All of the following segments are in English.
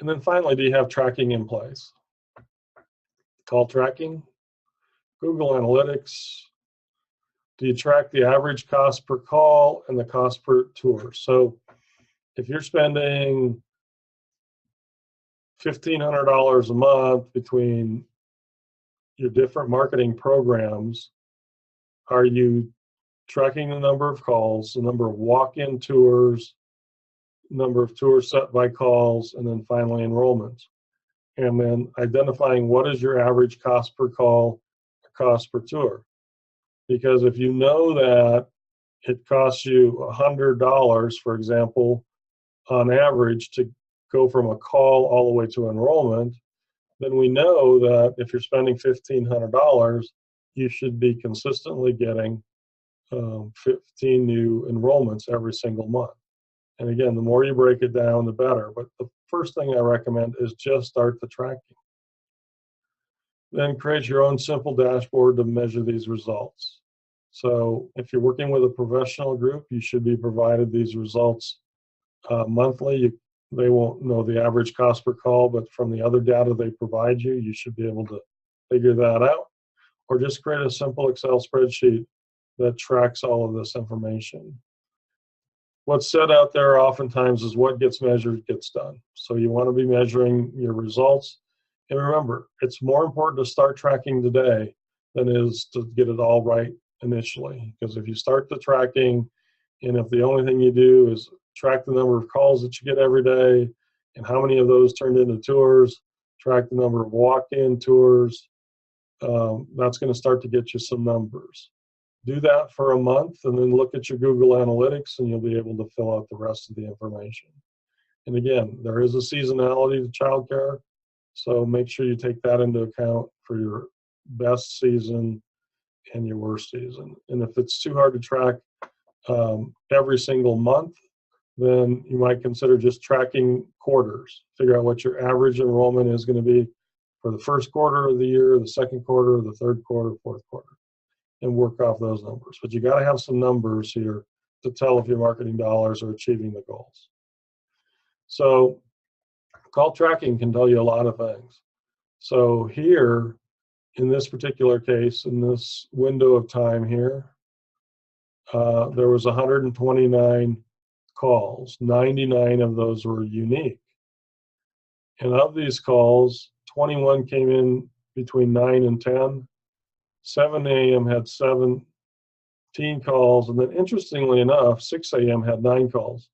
And then finally, do you have tracking in place? Call tracking, Google Analytics. Do you track the average cost per call and the cost per tour? So if you're spending $1,500 a month between your different marketing programs, are you tracking the number of calls, the number of walk-in tours, number of tours set by calls, and then finally enrollments? And then identifying what is your average cost per call, cost per tour. Because if you know that it costs you $100, for example, on average to go from a call all the way to enrollment, then we know that if you're spending $1,500, you should be consistently getting 15 new enrollments every single month. And again, the more you break it down, the better. But the first thing I recommend is just start the tracking. Then create your own simple dashboard to measure these results. So if you're working with a professional group, you should be provided these results monthly. They won't know the average cost per call, but from the other data they provide you, you should be able to figure that out. Or just create a simple Excel spreadsheet that tracks all of this information. What's said out there oftentimes is what gets measured gets done. So you want to be measuring your results. And remember, it's more important to start tracking today than it is to get it all right initially. Because if you start the tracking, and if the only thing you do is track the number of calls that you get every day and how many of those turned into tours, track the number of walk-in tours, that's going to start to get you some numbers. Do that for a month and then look at your Google Analytics and you'll be able to fill out the rest of the information. And again, there is a seasonality to childcare, so make sure you take that into account for your best season and your worst season. And if it's too hard to track every single month, then you might consider just tracking quarters. Figure out what your average enrollment is going to be for the first quarter of the year, the second quarter, the third quarter, fourth quarter, and work off those numbers. But you got to have some numbers here to tell if your marketing dollars are achieving the goals. So call tracking can tell you a lot of things. So here, in this particular case, in this window of time here, there was 129 calls. 99 of those were unique. And of these calls, 21 came in between 9 and 10. 7 a.m. had 17 calls, and then interestingly enough, 6 a.m. had 9 calls.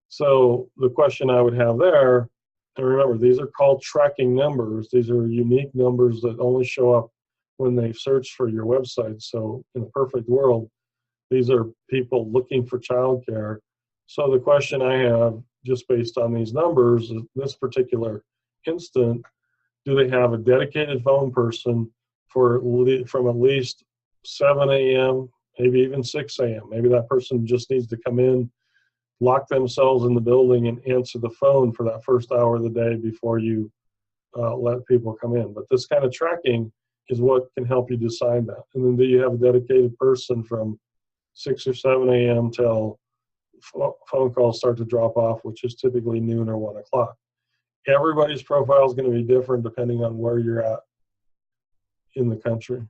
So the question I would have there, and remember, these are called tracking numbers. These are unique numbers that only show up when they search for your website. So in a perfect world, these are people looking for childcare. So the question I have, just based on these numbers, in this particular instant, do they have a dedicated phone person from at least 7 a.m., maybe even 6 a.m.? Maybe that person just needs to come in, lock themselves in the building, and answer the phone for that first hour of the day before you let people come in. But this kind of tracking is what can help you decide that. And then do you have a dedicated person from 6 or 7 a.m. till phone calls start to drop off, which is typically noon or 1 o'clock. Everybody's profile is going to be different depending on where you're at in the country.